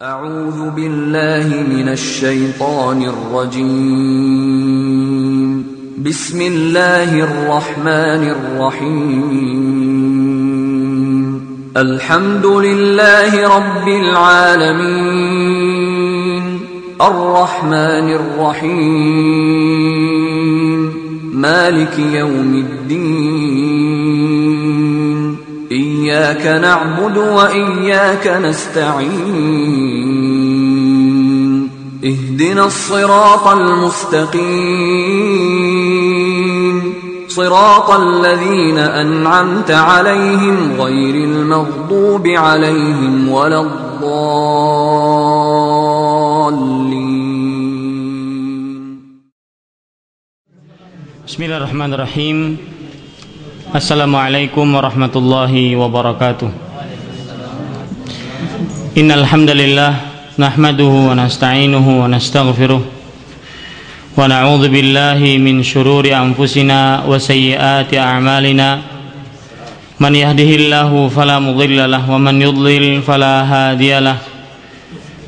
أعوذ بالله من الشيطان الرجيم بسم الله الرحمن الرحيم الحمد لله رب العالمين الرحمن الرحيم مالك يوم الدين إياك نعبد وإياك نستعين اهدنا الصراط المستقيم صراط الذين أنعمت عليهم غير المغضوب عليهم ولا الضالين. Bismillahirrahmanirrahim. Assalamualaikum warahmatullahi wabarakatuh. Innal hamdalillah nahmaduhu wa nasta'inuhu wa nastaghfiruh wa na'udzu billahi min shururi anfusina wa sayyiati a'malina. Man yahdihillahu fala mudilla lahu wa man yudlil fala hadiyalah.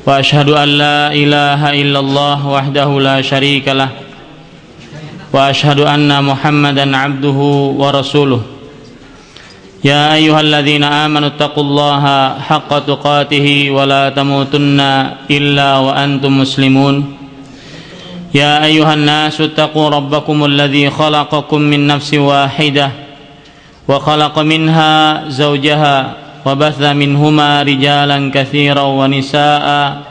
Wa asyhadu an la ilaha illallah wahdahu la syarika lah. Wa asyhadu anna Muhammadan abduhu wa rasuluh. Ya ayyuhalladzina amanu taqullaha haqqa tuqatih wa la tamutunna illa wa antum muslimun. Ya ayyuhan nasu taqu rabbakumul ladzi khalaqakum min nafsin wahidah wa khalaqa minha zawjaha wa batha minhuma rijalan katsiran wa nisaa'a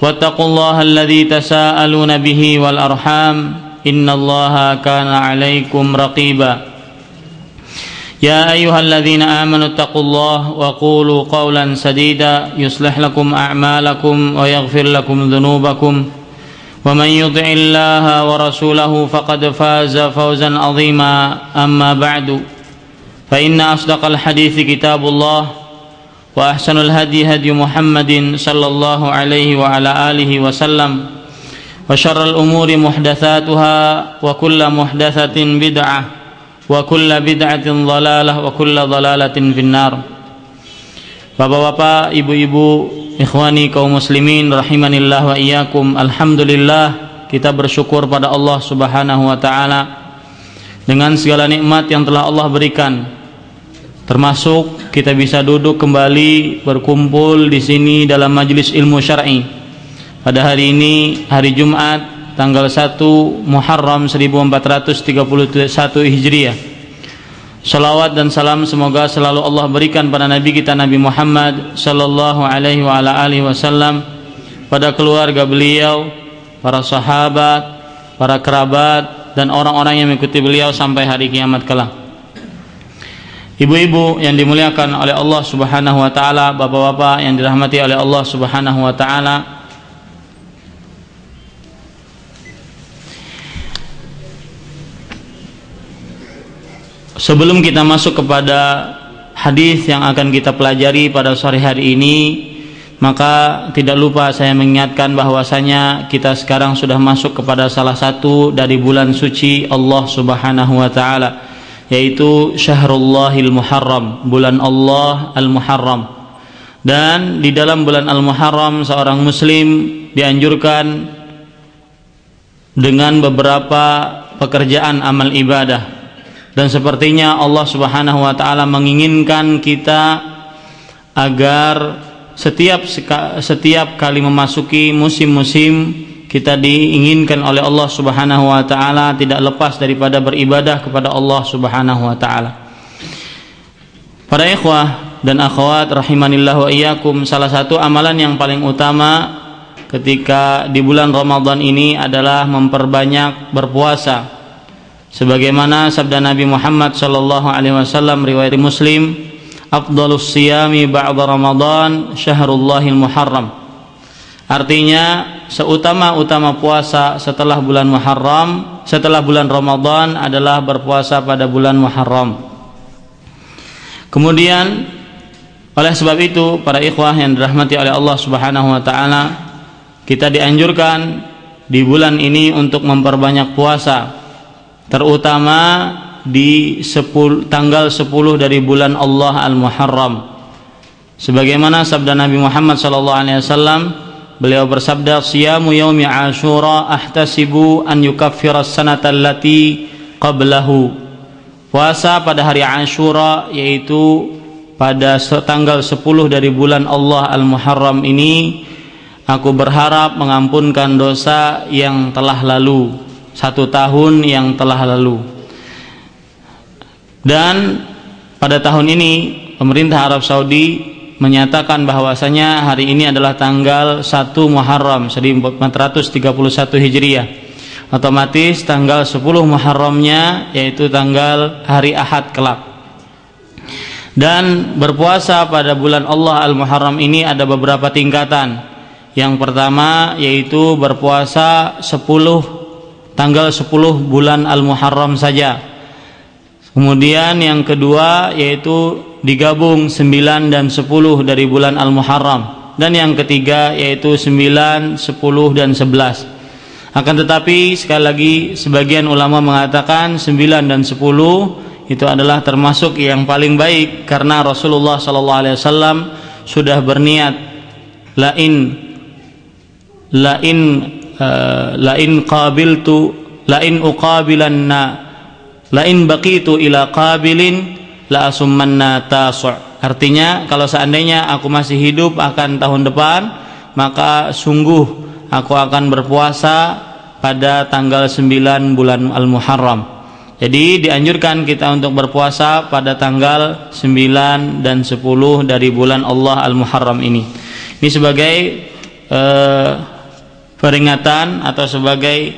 wattaqullaha alladzi tasaaluna bihi wal arham innallaha kana 'alaikum raqiba. Ya ayyuhalladzina amanu taqullaha wa qulu qawlan sadida yuslih lakum a'malakum wa yaghfir lakum dhunubakum wa man yuti'illaha wa rasulahu faqad faza fawzan 'azima. Amma ba'du, fa inna asdaqal hadithi kitabullah wa ahsanul hadi hadi Muhammadin sallallahu alaihi wa ala alihi wa sallam wa syarrul umuri muhdatsatuha wa kullu muhdatsatin bid'ah wa kullu bid'atin dhalalah wa kullu dhalalatin finnar. Bapak-bapak, ibu-ibu, ikhwani kaum muslimin rahimanillah wa iyyakum. Alhamdulillah, kita bersyukur pada Allah Subhanahu wa taala dengan segala nikmat yang telah Allah berikan. Termasuk kita bisa duduk kembali berkumpul di sini dalam majelis ilmu syar'i. Pada hari ini, hari Jumat, tanggal 1 Muharram 1431 Hijriah. Salawat dan salam semoga selalu Allah berikan pada Nabi kita Nabi Muhammad sallallahu alaihi wa ala alihi wasallam, pada keluarga beliau, para sahabat, para kerabat, dan orang-orang yang mengikuti beliau sampai hari kiamat kelak. Ibu-ibu yang dimuliakan oleh Allah Subhanahu wa taala, bapak-bapak yang dirahmati oleh Allah Subhanahu wa taala, sebelum kita masuk kepada hadis yang akan kita pelajari pada sore hari ini, maka tidak lupa saya mengingatkan bahwasanya kita sekarang sudah masuk kepada salah satu dari bulan suci Allah Subhanahu wa taala, yaitu Syahrullahil Muharram, bulan Allah Al-Muharram. Dan di dalam bulan Al-Muharram seorang muslim dianjurkan dengan beberapa pekerjaan amal ibadah. Dan sepertinya Allah Subhanahu wa taala menginginkan kita agar setiap kali memasuki musim-musim, kita diinginkan oleh Allah Subhanahu wa taala tidak lepas daripada beribadah kepada Allah Subhanahu wa taala. Para ikhwah dan akhwat rahimanillah wa iyyakum, salah satu amalan yang paling utama ketika di bulan Ramadan ini adalah memperbanyak berpuasa. Sebagaimana sabda Nabi Muhammad sallallahu alaihi wasallam riwayat Muslim, afdhalus siyami ba'da Ramadan syahrullahil Muharram. Artinya, seutama-utama puasa setelah bulan Muharram, setelah bulan Ramadan adalah berpuasa pada bulan Muharram. Kemudian oleh sebab itu, para ikhwah yang dirahmati oleh Allah Subhanahu wa taala, kita dianjurkan di bulan ini untuk memperbanyak puasa, terutama di tanggal 10 dari bulan Allah Al-Muharram. Sebagaimana sabda Nabi Muhammad SAW, beliau bersabda, "Siyamu yaumi Asyura ahtasibu an yukaffiras sanata allati qablahu." Puasa pada hari Asyura, yaitu pada tanggal 10 dari bulan Allah Al-Muharram ini, aku berharap mengampunkan dosa yang telah lalu, 1 tahun yang telah lalu. Dan pada tahun ini pemerintah Arab Saudi menyatakan bahwasanya hari ini adalah tanggal 1 Muharram 1431 Hijriah. Otomatis tanggal 10 Muharramnya yaitu tanggal hari Ahad kelak. Dan berpuasa pada bulan Allah Al-Muharram ini ada beberapa tingkatan. Yang pertama yaitu berpuasa tanggal 10 bulan Al-Muharram saja. Kemudian yang kedua yaitu digabung 9 dan 10 dari bulan Al-Muharram. Dan yang ketiga yaitu 9, 10 dan 11. Akan tetapi sekali lagi sebagian ulama mengatakan 9 dan 10 itu adalah termasuk yang paling baik, karena Rasulullah SAW sudah berniat lain baqitu ila qabilin la asummanna tasu'. Artinya kalau seandainya aku masih hidup akan tahun depan, maka sungguh aku akan berpuasa pada tanggal 9 bulan Al-Muharram. Jadi dianjurkan kita untuk berpuasa pada tanggal 9 dan 10 dari bulan Allah Al-Muharram ini. Ini sebagai peringatan atau sebagai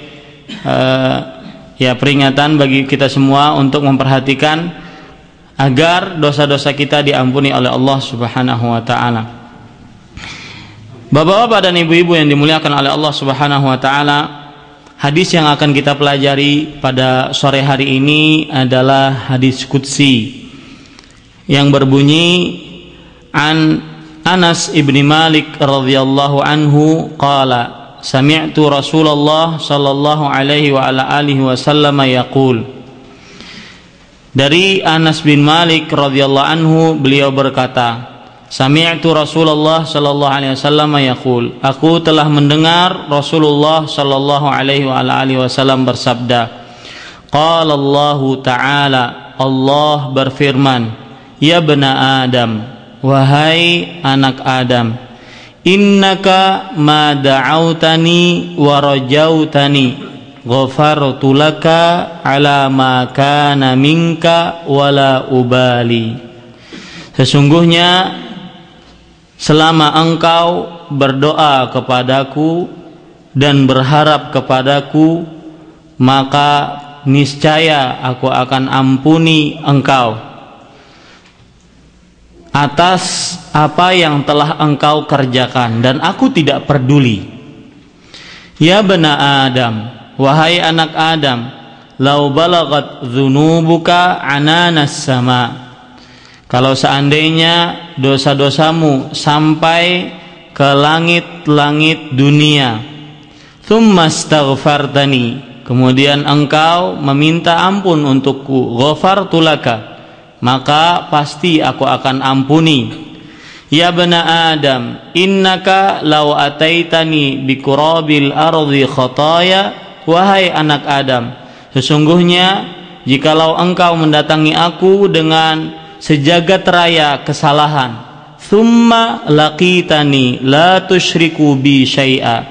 peringatan bagi kita semua untuk memperhatikan agar dosa-dosa kita diampuni oleh Allah Subhanahu wa taala. Bapak-bapak dan ibu-ibu yang dimuliakan oleh Allah Subhanahu wa taala, hadis yang akan kita pelajari pada sore hari ini adalah hadis qudsi yang berbunyi, an Anas ibni Malik radhiyallahu anhu qala sami'tu Rasulullah sallallahu alaihi wa ala alihi wasallam yaqul. Dari Anas bin Malik radhiyallahu anhu, beliau berkata, sami'tu Rasulullah sallallahu alaihi wasallam yaqul, aku telah mendengar Rasulullah sallallahu alaihi wa alihi wasallam bersabda, qala Allah ta'ala, Allah berfirman, ya bena Adam, wahai anak Adam, innaka ma da'autani wa rajautani ghafartu laka ala ma kana minka wala ubali. Sesungguhnya selama engkau berdoa kepadaku dan berharap kepadaku, maka niscaya aku akan ampuni engkau atas apa yang telah engkau kerjakan, dan aku tidak peduli. Ya bena Adam, wahai anak Adam, lau balagat dzunubuka ananas sama, kalau seandainya dosa-dosamu sampai ke langit-langit dunia, thumma astaghfartani, kemudian engkau meminta ampun untukku, ghafartu laka, maka pasti aku akan ampuni. Ya bena Adam, innaka law ataitani biqurabil ardi khataya, wahai anak Adam, sesungguhnya jikalau engkau mendatangi aku dengan sejagat raya kesalahan, thumma laqitani la tusyriku bi syai'a,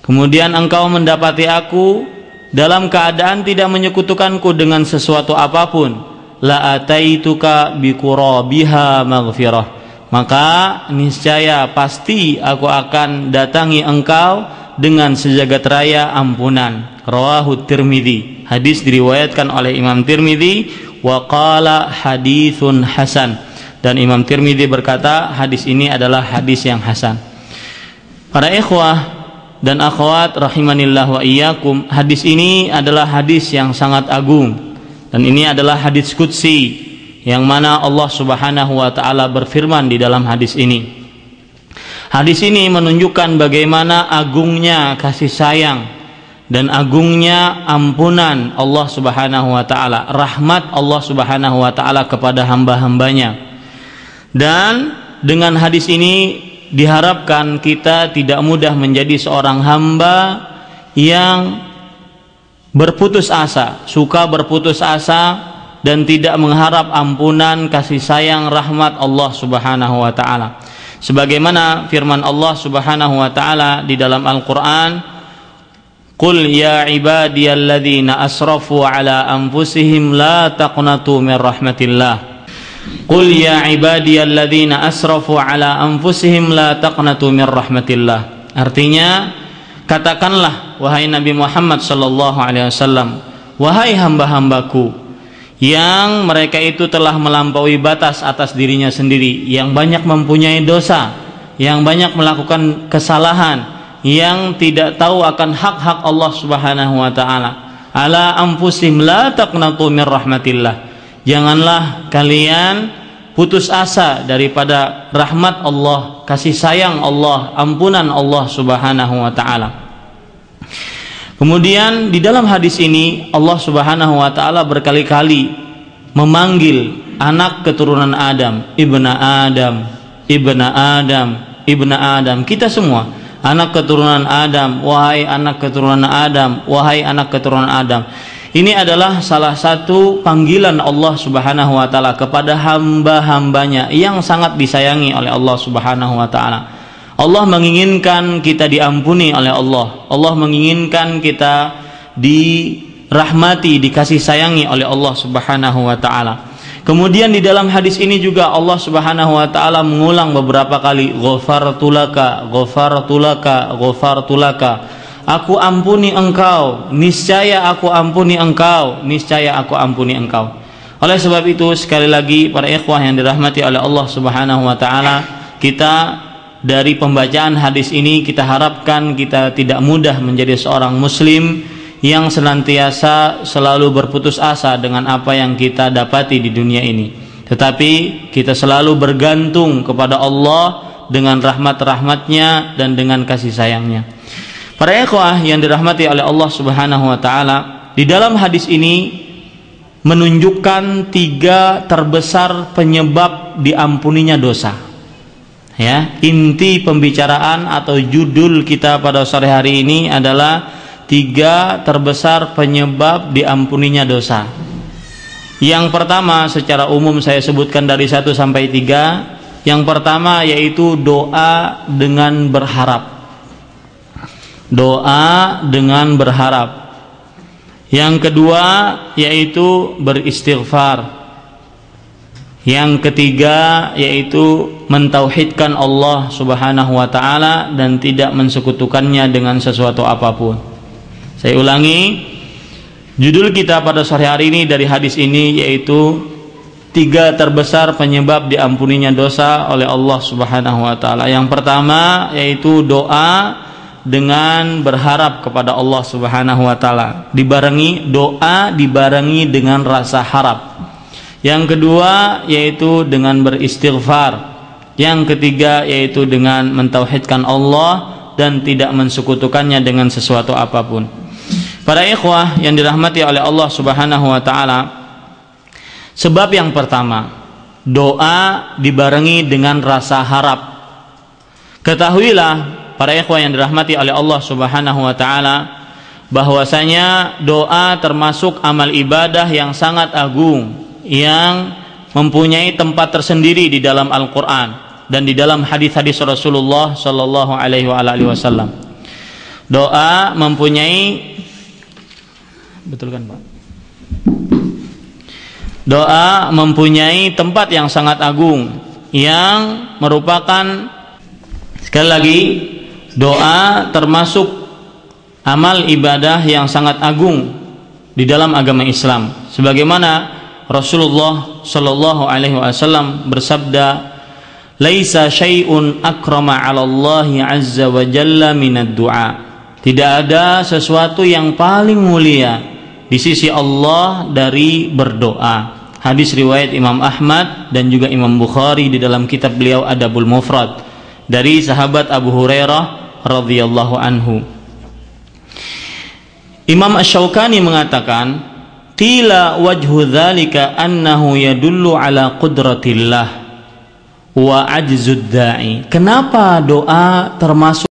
kemudian engkau mendapati aku dalam keadaan tidak menyekutukanku dengan sesuatu apapun, la ataituka bi qurabiha maghfirah, maka niscaya pasti aku akan datangi engkau dengan sejagat raya ampunan. Rawahu Tirmidzi, hadis diriwayatkan oleh Imam Tirmidzi, wa qala haditsun hasan, dan Imam Tirmidzi berkata hadis ini adalah hadis yang hasan. Para ikhwah dan akhwat rahimanillah wa iyyakum, hadis ini adalah hadis yang sangat agung, dan ini adalah hadis qudsi yang mana Allah Subhanahu wa taala berfirman di dalam hadis ini. Hadis ini menunjukkan bagaimana agungnya kasih sayang dan agungnya ampunan Allah Subhanahu wa taala, rahmat Allah Subhanahu wa taala kepada hamba-hambanya. Dan dengan hadis ini diharapkan kita tidak mudah menjadi seorang hamba yang berputus asa, suka berputus asa dan tidak mengharap ampunan, kasih sayang, rahmat Allah Subhanahu wa taala. Sebagaimana firman Allah Subhanahu wa taala di dalam Al-Qur'an, "Qul ya ibadiyalladzina asrafu ala anfusihim la taqnatu min rahmatillah." Qul ya ibadiyalladzina asrafu ala anfusihim la taqnatu min rahmatillah. Artinya, katakanlah wahai Nabi Muhammad sallallahu alaihi wasallam, wahai hamba-hambaku yang mereka itu telah melampaui batas atas dirinya sendiri, yang banyak mempunyai dosa, yang banyak melakukan kesalahan, yang tidak tahu akan hak-hak Allah Subhanahu wa taala. Ala anfusihim la taqnatu min rahmatillah. Janganlah kalian putus asa daripada rahmat Allah, kasih sayang Allah, ampunan Allah Subhanahu wa taala. Kemudian di dalam hadis ini Allah Subhanahu wa taala berkali-kali memanggil anak keturunan Adam, ibna Adam, ibna Adam, ibna Adam. Kita semua anak keturunan Adam, wahai anak keturunan Adam, wahai anak keturunan Adam. Ini adalah salah satu panggilan Allah Subhanahu wa taala kepada hamba-hambanya yang sangat disayangi oleh Allah Subhanahu wa taala. Allah menginginkan kita diampuni oleh Allah. Allah menginginkan kita dirahmati, dikasih sayangi oleh Allah Subhanahu wa taala. Kemudian di dalam hadis ini juga Allah Subhanahu wa taala mengulang beberapa kali, ghafartulaka, ghafartulaka, ghafartulaka. Aku ampuni engkau, niscaya aku ampuni engkau, niscaya aku ampuni engkau. Oleh sebab itu sekali lagi para ikhwah yang dirahmati oleh Allah Subhanahu wa taala, kita dari pembacaan hadis ini kita harapkan kita tidak mudah menjadi seorang muslim yang senantiasa selalu berputus asa dengan apa yang kita dapati di dunia ini, tetapi kita selalu bergantung kepada Allah dengan rahmat-rahmatnya dan dengan kasih sayangnya. Para ikhwah yang dirahmati oleh Allah Subhanahu wa taala, di dalam hadis ini menunjukkan 3 terbesar penyebab diampuninya dosa. Ya, inti pembicaraan atau judul kita pada sore hari ini adalah 3 terbesar penyebab diampuninya dosa. Yang pertama secara umum saya sebutkan dari 1 sampai 3. Yang pertama yaitu doa dengan berharap. Doa dengan berharap. Yang kedua yaitu beristighfar. Yang ketiga yaitu mentauhidkan Allah Subhanahu wa taala dan tidak mensekutukannya dengan sesuatu apapun. Saya ulangi, judul kita pada sore hari ini dari hadis ini yaitu 3 terbesar penyebab diampuninya dosa oleh Allah Subhanahu wa taala. Yang pertama yaitu doa dengan berharap kepada Allah Subhanahu wa taala. Doa dibarengi dengan rasa harap. Yang kedua yaitu dengan beristighfar. Yang ketiga yaitu dengan mentauhidkan Allah dan tidak mensekutukannya dengan sesuatu apapun. Para ikhwah yang dirahmati oleh Allah Subhanahu wa taala, sebab yang pertama, doa dibarengi dengan rasa harap. Ketahuilah para ikhwah yang dirahmati oleh Allah Subhanahu wa taala, bahwasanya doa termasuk amal ibadah yang sangat agung, yang mempunyai tempat tersendiri di dalam Al-Qur'an dan di dalam hadis-hadis Rasulullah sallallahu alaihi wasallam. Doa mempunyai, betul kan Pak? Doa mempunyai tempat yang sangat agung, yang merupakan, sekali lagi, doa termasuk amal ibadah yang sangat agung di dalam agama Islam. Sebagaimana Rasulullah sallallahu alaihi wasallam bersabda, "Laisa syai'un akrama 'ala Allah 'azza wa jalla minad du'a." Tidak ada sesuatu yang paling mulia di sisi Allah dari berdoa. Hadis riwayat Imam Ahmad dan juga Imam Bukhari di dalam kitab beliau Adabul Mufrad dari sahabat Abu Hurairah radhiyallahu anhu. Imam Asy-Syaukani mengatakan, qila wajhu dzalika annahu yadullu ala qudratillah wa ajzud da'i. Kenapa doa termasuk